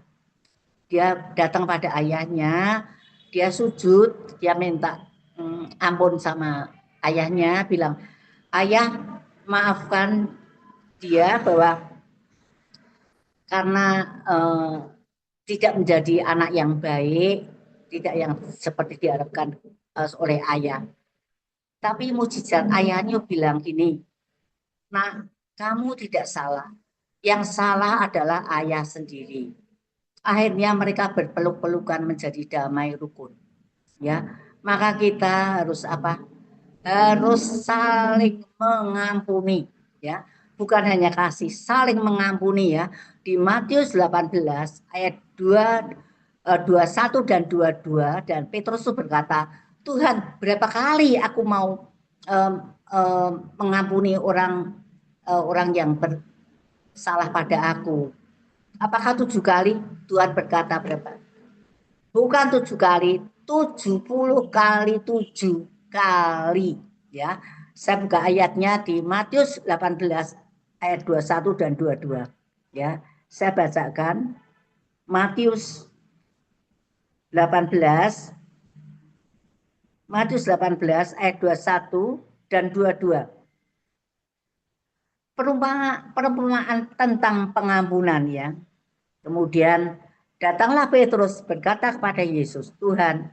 Dia datang pada ayahnya, dia sujud, dia minta ampun sama ayahnya, bilang, ayah maafkan dia bahwa karena tidak menjadi anak yang baik, tidak yang seperti diharapkan oleh ayah. Tapi mujizat ayahnya bilang gini, nah kamu tidak salah, yang salah adalah ayah sendiri. akhirnya mereka berpeluk-pelukan menjadi damai rukun. Ya, maka kita harus apa? Harus saling mengampuni, ya. Bukan hanya kasih, saling mengampuni ya. Di Matius 18 ayat 21 dan 22 dan Petrus itu berkata, Tuhan, berapa kali aku mau um, mengampuni orang yang bersalah pada aku? Apakah 7 kali? Tuhan berkata berapa? Bukan 7 kali, 70 kali 7 kali. Ya, saya buka ayatnya di Matius 18 ayat 21 dan 22. Ya, saya bacakan Matius 18 Matius 18 ayat 21 dan 22. Perumpamaan tentang pengampunan ya. Kemudian datanglah Petrus berkata kepada Yesus, Tuhan,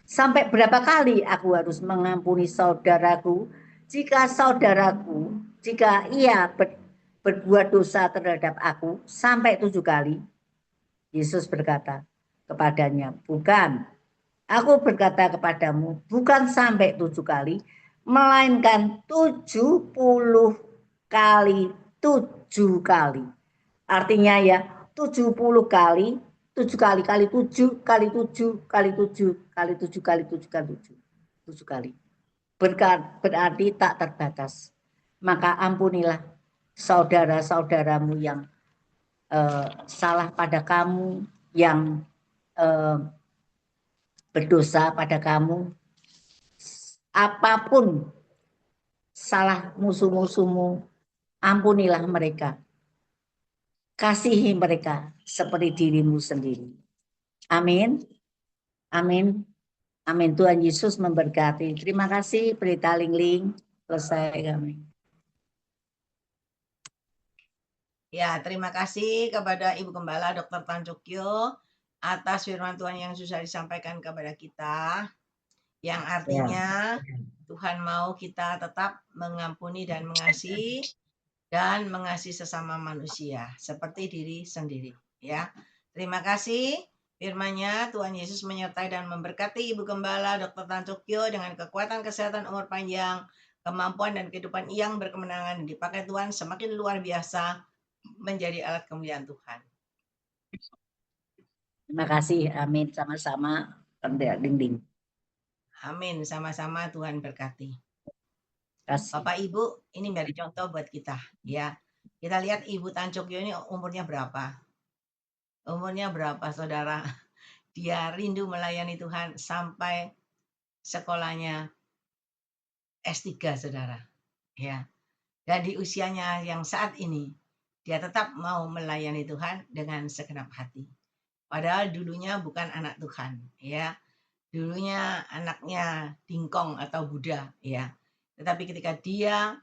sampai berapa kali aku harus mengampuni saudaraku jika ia berbuat dosa terhadap aku sampai 7 kali? Yesus berkata kepadanya, bukan. Aku berkata kepadamu, bukan sampai 7 kali, melainkan 70 kali 7 kali. Artinya ya 70 kali, 7 kali kali 7 kali 7 kali 7 kali 7 kali 7 kali 7. 7 kali. Berarti tak terbatas. Maka ampunilah saudara-saudaramu yang salah pada kamu, yang berdosa pada kamu. Apapun salah musuh-musuhmu, ampunilah mereka. Kasihi mereka seperti dirimu sendiri. Amin. Amin. Amin. Tuhan Yesus memberkati. Terima kasih Berita Lingling. Selesai kami. Ya, terima kasih kepada Ibu Gembala Dr. Tan Cokyo atas firman Tuhan yang sudah disampaikan kepada kita, yang artinya Tuhan mau kita tetap mengampuni dan mengasihi sesama manusia seperti diri sendiri. Ya, terima kasih. Firman-Nya, Tuhan Yesus menyertai dan memberkati Ibu Gembala Dr. Tan Cokyo dengan kekuatan, kesehatan, umur panjang, kemampuan dan kehidupan yang berkemenangan dipakai Tuhan semakin luar biasa menjadi alat kemuliaan Tuhan. Terima kasih. Amin. Sama-sama. Ding-ding. Amin. Sama-sama Tuhan berkati. Kasih. Bapak Ibu, ini menjadi contoh buat kita. Ya, kita lihat Ibu Tan Cokyo ini umurnya berapa? Umurnya berapa, saudara? Dia rindu melayani Tuhan sampai sekolahnya S3, saudara. Ya, dan di usianya yang saat ini, dia tetap mau melayani Tuhan dengan segenap hati. Padahal dulunya bukan anak Tuhan, ya. Dulunya anaknya dingkong atau Buddha, ya. Tetapi ketika dia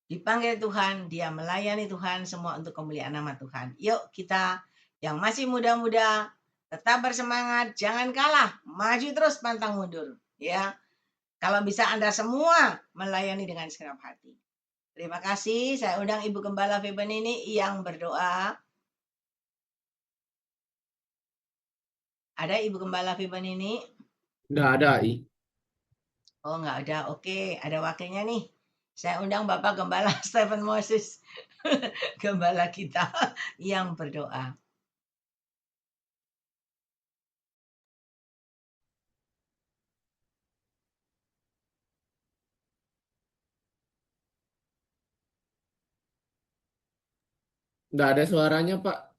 dipanggil Tuhan, dia melayani Tuhan, semua untuk kemuliaan nama Tuhan. Yuk kita yang masih muda-muda tetap bersemangat, jangan kalah, maju terus pantang mundur, ya. Kalau bisa Anda semua melayani dengan segenap hati. Terima kasih. Saya undang Ibu Gembala Feben ini yang berdoa. Ada Ibu Gembala Feben ini? Nggak ada, I. Oh, nggak ada. Oke, ada wakilnya nih. Saya undang Bapak Gembala Stephen Moses, Gembala kita yang berdoa. Nggak ada suaranya, Pak.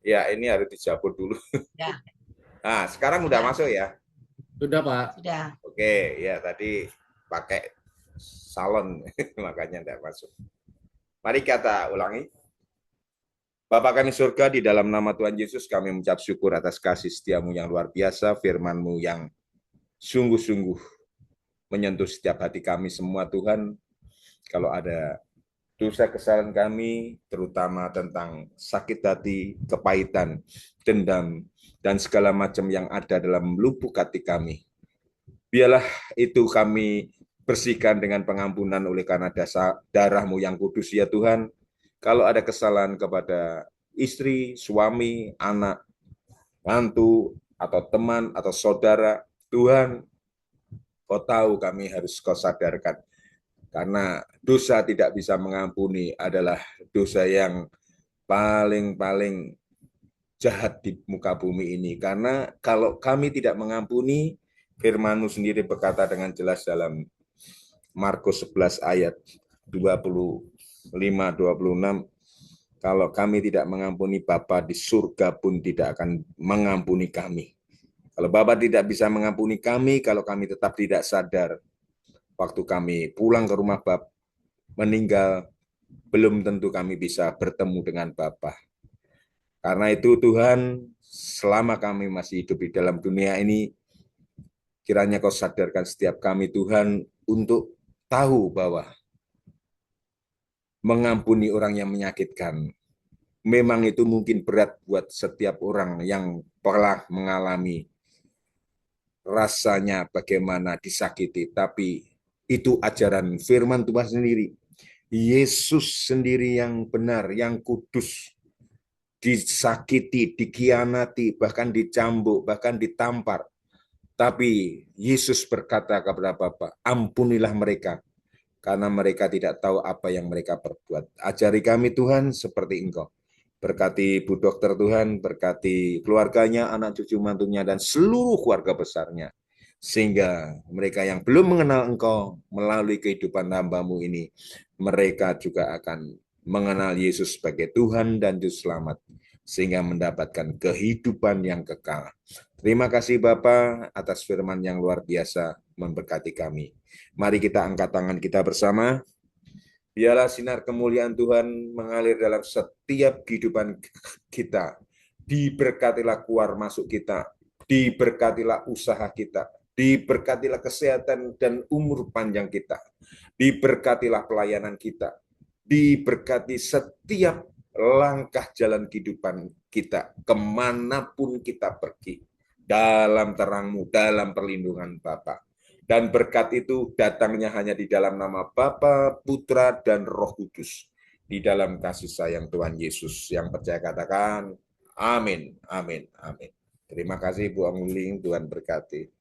Ya, ini harus dicabut dulu. Ya. Nah, sekarang udah masuk ya? Sudah, Pak. Sudah. Oke, ya tadi pakai salon, makanya tidak masuk. Mari kita ulangi. Bapa kami surga, di dalam nama Tuhan Yesus kami mengucap syukur atas kasih setiamu yang luar biasa, firman-Mu yang sungguh-sungguh menyentuh setiap hati kami semua, Tuhan. Kalau ada dosa kesalahan kami, terutama tentang sakit hati, kepahitan, dendam, dan segala macam yang ada dalam lubuk hati kami, Biarlah itu kami bersihkan dengan pengampunan oleh karena darah-Mu yang kudus ya Tuhan. Kalau ada kesalahan kepada istri, suami, anak, mantu, atau teman, atau saudara, Tuhan, Kau tahu kami harus Kau sadarkan. Karena dosa tidak bisa mengampuni adalah dosa yang paling-paling jahat di muka bumi ini. Karena kalau kami tidak mengampuni, firman-Mu sendiri berkata dengan jelas dalam Markus 11 ayat 25-26, kalau kami tidak mengampuni, Bapa di surga pun tidak akan mengampuni kami. Kalau Bapa tidak bisa mengampuni kami, kalau kami tetap tidak sadar, waktu kami pulang ke rumah Bapa, meninggal, belum tentu kami bisa bertemu dengan Bapa. Karena itu Tuhan, selama kami masih hidup di dalam dunia ini, kiranya Kau sadarkan setiap kami Tuhan untuk tahu bahwa mengampuni orang yang menyakitkan memang itu mungkin berat buat setiap orang yang pernah mengalami rasanya bagaimana disakiti, tapi itu ajaran firman Tuhan sendiri. Yesus sendiri yang benar, yang kudus, disakiti, dikhianati, bahkan dicambuk, bahkan ditampar. Tapi Yesus berkata kepada Bapa, ampunilah mereka, karena mereka tidak tahu apa yang mereka perbuat. Ajari kami Tuhan seperti Engkau. Berkati Bu Dokter Tuhan, berkati keluarganya, anak cucu mantunya, dan seluruh keluarga besarnya. Sehingga mereka yang belum mengenal Engkau melalui kehidupan hamba-Mu ini, mereka juga akan mengenal Yesus sebagai Tuhan dan Juru Selamat, sehingga mendapatkan kehidupan yang kekal. Terima kasih Bapa atas firman yang luar biasa memberkati kami. Mari kita angkat tangan kita bersama. Biarlah sinar kemuliaan Tuhan mengalir dalam setiap kehidupan kita. Diberkatilah keluar masuk kita, diberkatilah usaha kita, diberkatilah kesehatan dan umur panjang kita, diberkatilah pelayanan kita, diberkati setiap langkah jalan kehidupan kita, kemanapun kita pergi, dalam terang-Mu, dalam perlindungan Bapa. Dan berkat itu datangnya hanya di dalam nama Bapa, Putra, dan Roh Kudus. Di dalam kasih sayang Tuhan Yesus. Yang percaya katakan, amin, amin, amin. Terima kasih Bu Angling, Tuhan berkati.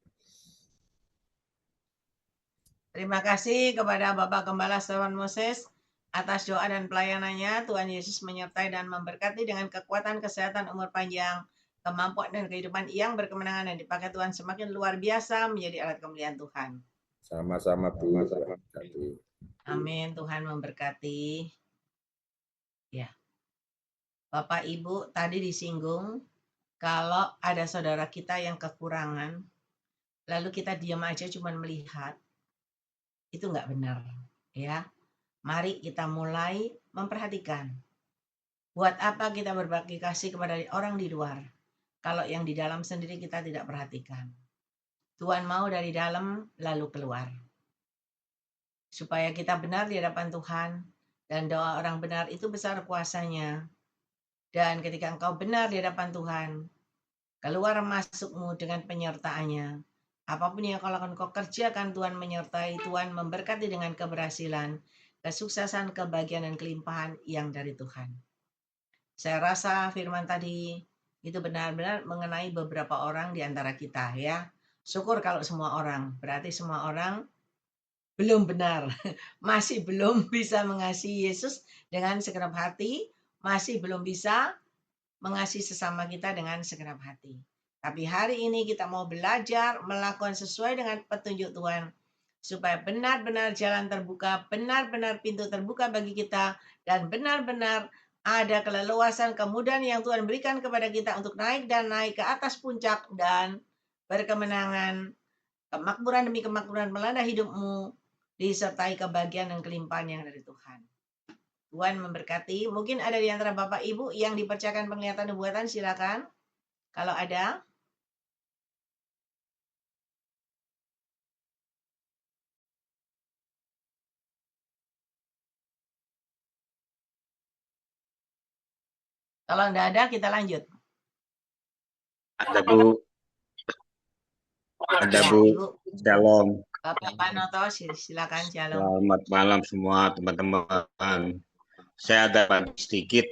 Terima kasih kepada Bapak Gembala Stefan Moses atas doa dan pelayanannya. Tuhan Yesus menyertai dan memberkati dengan kekuatan, kesehatan, umur panjang, kemampuan dan kehidupan yang berkemenangan dan dipakai Tuhan semakin luar biasa menjadi alat kemuliaan Tuhan. Sama-sama Bu. Amin. Tuhan memberkati. Ya, Bapak Ibu tadi disinggung kalau ada saudara kita yang kekurangan, lalu kita diam aja cuma melihat, itu nggak benar. Ya, mari kita mulai memperhatikan. Buat apa kita berbagi kasih kepada orang di luar, kalau yang di dalam sendiri kita tidak perhatikan. Tuhan mau dari dalam lalu keluar. Supaya kita benar di hadapan Tuhan, dan doa orang benar itu besar kuasanya. Dan ketika engkau benar di hadapan Tuhan, keluar masukmu dengan penyertaannya. Apapun yang kau kerjakan, Tuhan menyertai, Tuhan memberkati dengan keberhasilan, kesuksesan, kebahagiaan, dan kelimpahan yang dari Tuhan. Saya rasa firman tadi itu benar-benar mengenai beberapa orang di antara kita ya. Syukur kalau semua orang, berarti semua orang belum benar, masih belum bisa mengasihi Yesus dengan segenap hati, masih belum bisa mengasihi sesama kita dengan segenap hati. Tapi hari ini kita mau belajar melakukan sesuai dengan petunjuk Tuhan, supaya benar-benar jalan terbuka, benar-benar pintu terbuka bagi kita, dan benar-benar ada keleluasan, kemudahan yang Tuhan berikan kepada kita untuk naik dan naik ke atas puncak dan berkemenangan, kemakmuran demi kemakmuran melanda hidupmu, disertai kebahagiaan dan kelimpahan yang dari Tuhan. Tuhan memberkati. Mungkin ada di antara Bapak Ibu yang dipercayakan penglihatan nubuatan, silakan. Kalau ada. Kalau tidak ada, kita lanjut. Ada Bu. Ada Ya, Bu. Ibu. Shalom. Bapak Panoto, silakan shalom. Selamat malam semua teman-teman. Saya ada bantu sedikit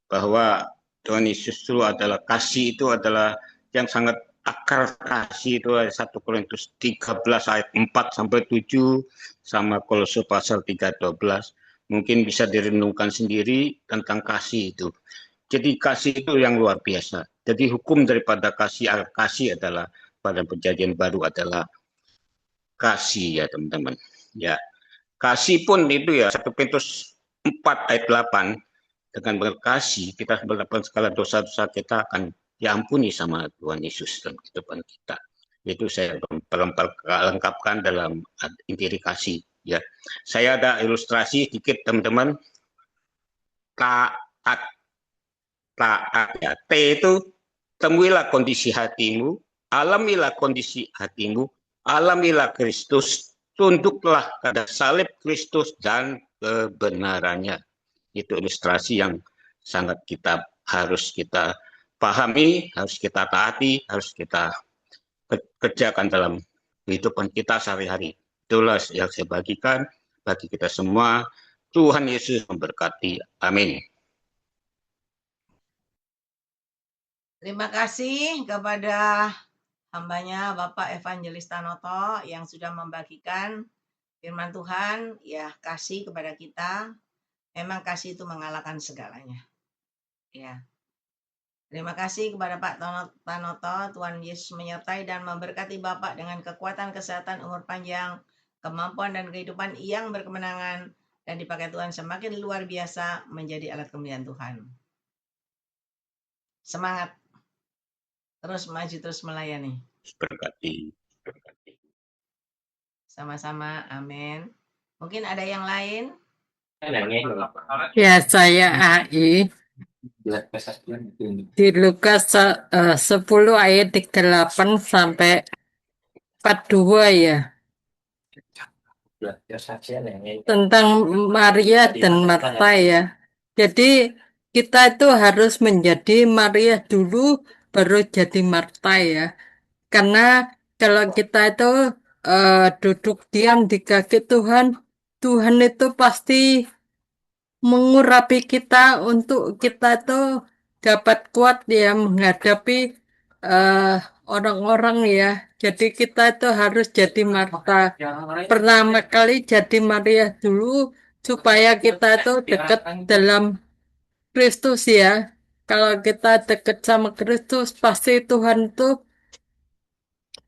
bahwa Tuhan Yesus itu adalah kasih, itu adalah yang sangat akar kasih. Itu ada 1 Korintus 13 ayat 4 sampai 7 sama Kolose pasal 3:12. Mungkin bisa direnungkan sendiri tentang kasih itu. Jadi kasih itu yang luar biasa. Jadi hukum daripada kasih adalah pada perjanjian baru adalah kasih ya teman-teman. Ya, kasih pun itu ya 1 Petrus 4 ayat 8, dengan berkasih kita melakukan segala dosa-dosa kita akan diampuni sama Tuhan Yesus dalam kehidupan kita. Itu saya lengkapkan dalam inti kasih ya. Saya ada ilustrasi sedikit teman-teman. Taat ya. T itu temuilah kondisi hatimu, alamilah kondisi hatimu, alamilah Kristus, tunduklah pada salib Kristus dan kebenarannya. Itu ilustrasi yang sangat harus kita pahami, harus kita taati, harus kita kerjakan dalam kehidupan kita sehari-hari. Itulah yang saya bagikan bagi kita semua. Tuhan Yesus memberkati. Amin. Terima kasih kepada hambanya Bapak Evangelis Tanoto yang sudah membagikan firman Tuhan. Ya, kasih kepada kita. Memang kasih itu mengalahkan segalanya. Ya. Terima kasih kepada Pak Tanoto. Tuhan Yesus menyertai dan memberkati Bapak dengan kekuatan, kesehatan, umur panjang, kemampuan dan kehidupan yang berkemenangan, dan dipakai Tuhan semakin luar biasa menjadi alat kemuliaan Tuhan. Semangat. Terus maju, terus melayani. Berkati. Sama-sama, amin. Mungkin ada yang lain? Ya, saya AI di Lukas 10 ayat 38 sampai 42 ya. Tentang Maria dan Marta ya. Jadi kita itu harus menjadi Maria dulu baru jadi Marta ya. Karena kalau kita itu duduk diam di kaki Tuhan, Tuhan itu pasti mengurapi kita untuk kita tuh dapat kuat ya menghadapi orang-orang ya. Jadi kita itu harus jadi Marta. Pertama kali jadi Maria dulu supaya kita tuh dekat dalam Kristus ya. Kalau kita dekat sama Kristus pasti Tuhan tuh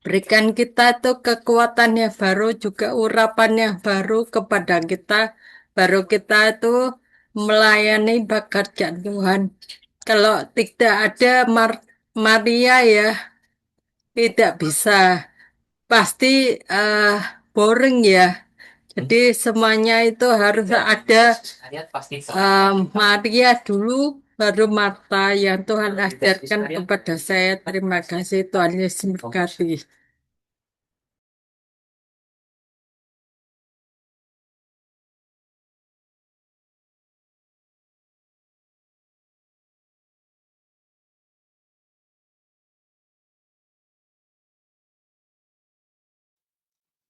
berikan kita tuh kekuatan yang baru juga urapan yang baru kepada kita. Baru kita tuh melayani pekerjaan Tuhan. Kalau tidak ada Maria ya tidak bisa. Pasti boring ya. Jadi semuanya itu harus ada Maria dulu baru Marta yang Tuhan ajarkan kepada saya. Terima kasih Tuhan Yesus memberkati.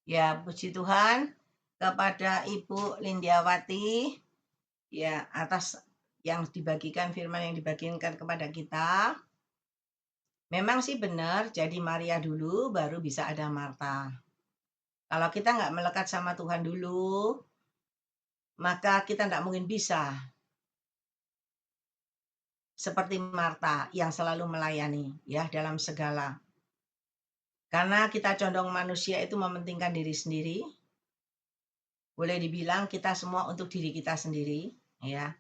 Ya, puji Tuhan kepada Ibu Lindiawati ya atas yang dibagikan, firman yang dibagikan kepada kita. Memang sih benar, jadi Maria dulu baru bisa ada Marta. Kalau kita nggak melekat sama Tuhan dulu, maka kita nggak mungkin bisa seperti Marta yang selalu melayani ya dalam segala. Karena kita condong manusia itu mementingkan diri sendiri. Boleh dibilang kita semua untuk diri kita sendiri, ya.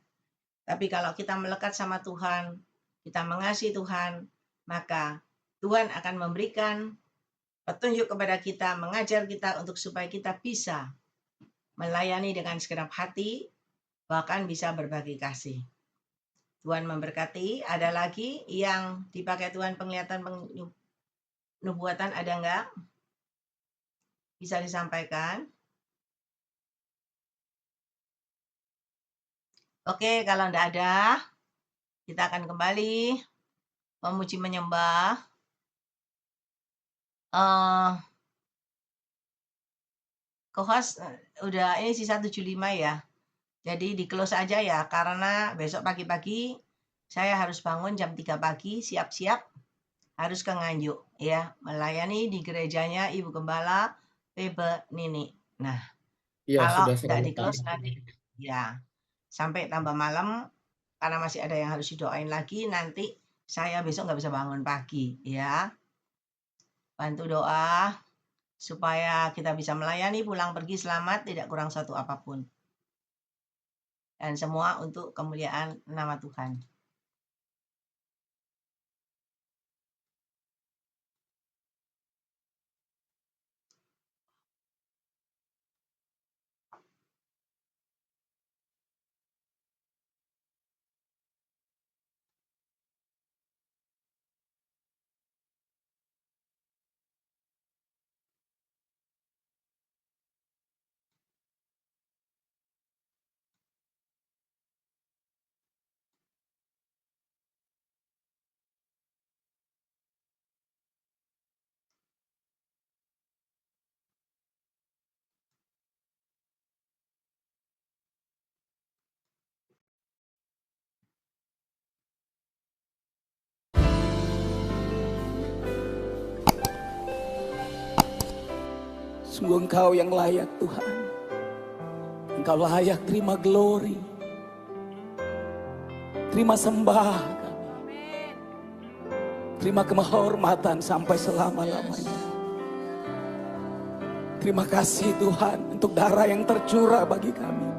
Tapi kalau kita melekat sama Tuhan, kita mengasihi Tuhan, maka Tuhan akan memberikan petunjuk kepada kita, mengajar kita untuk supaya kita bisa melayani dengan segenap hati, bahkan bisa berbagi kasih. Tuhan memberkati. Ada lagi yang dipakai Tuhan penglihatan nubuatan, ada enggak? Bisa disampaikan? Oke, kalau enggak ada, kita akan kembali memuji menyembah eh co-host udah ini sisa 75 ya. Jadi di close aja ya, karena besok pagi-pagi saya harus bangun jam 3 pagi, siap-siap harus ke Nganjuk ya, melayani di gerejanya Ibu Gembala Febe Nini. Nah, Ya, kalau sudah tidak saya di close tahu. nanti ya sampai tambah malam karena masih ada yang harus didoain lagi, nanti saya besok nggak bisa bangun pagi ya. Bantu doa supaya kita bisa melayani pulang pergi selamat, tidak kurang satu apapun. Dan semua untuk kemuliaan nama Tuhan. Sungguh Engkau yang layak Tuhan. Engkau layak terima glory, terima sembah kami, terima kemahormatan sampai selama-lamanya. Terima kasih Tuhan untuk darah yang tercurah bagi kami.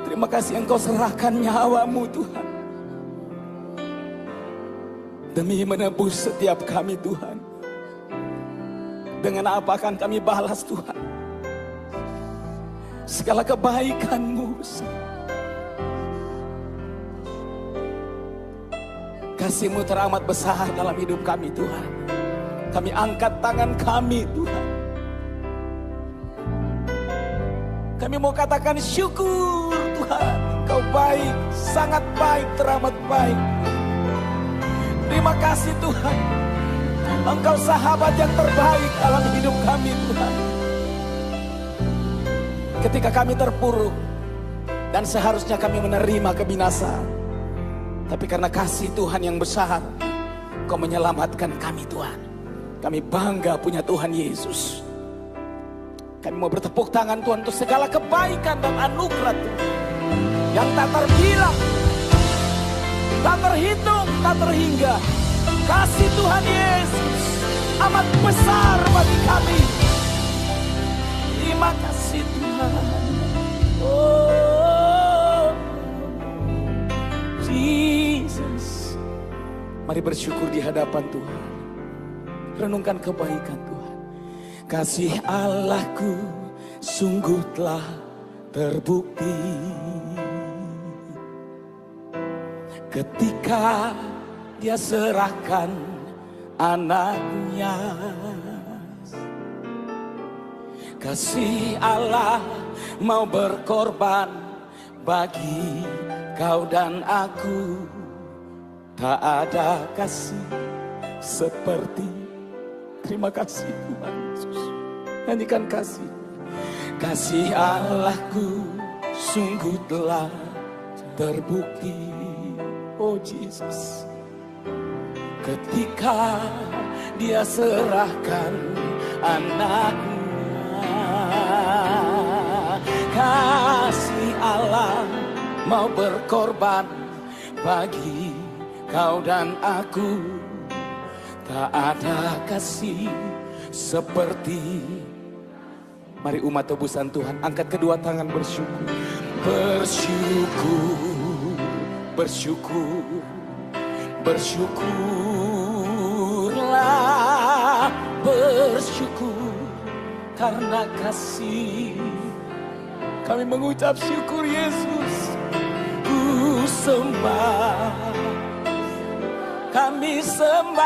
Terima kasih Engkau serahkan nyawamu Tuhan, demi menebus setiap kami Tuhan. Dengan apa akan kami balas Tuhan? Segala kebaikan-Mu. Kasih-Mu teramat besar dalam hidup kami Tuhan. Kami angkat tangan kami Tuhan. Kami mau katakan syukur Tuhan. Engkau baik, sangat baik, teramat baik. Terima kasih Tuhan. Engkau sahabat yang terbaik dalam hidup kami Tuhan. Ketika kami terpuruk dan seharusnya kami menerima kebinasaan, tapi karena kasih Tuhan yang besar, Kau menyelamatkan kami Tuhan. Kami bangga punya Tuhan Yesus. Kami mau bertepuk tangan Tuhan untuk segala kebaikan dan anugerah Tuhan yang tak terbilang, tak terhitung, tak terhingga. Kasih Tuhan Yesus amat besar bagi kami. Terima kasih Tuhan. Oh Jesus. Mari bersyukur di hadapan Tuhan. Renungkan kebaikan Tuhan. Kasih Allahku sungguh telah terbukti ketika Dia serahkan anaknya. Kasih Allah mau berkorban bagi kau dan aku. Tak ada kasih seperti. Terima kasih Tuhan Yesus. Nyanyikan kasih. Kasih Allahku sungguh telah terbukti. Oh Jesus. Ketika Dia serahkan anaknya. Kasih Allah mau berkorban bagi kau dan aku. Tak ada kasih seperti. Mari umat tebusan Tuhan, angkat kedua tangan bersyukur. Bersyukur, bersyukur, bersyukurlah, bersyukur karena kasih. Kami mengucap syukur Yesus. Ku sembah, kami sembah.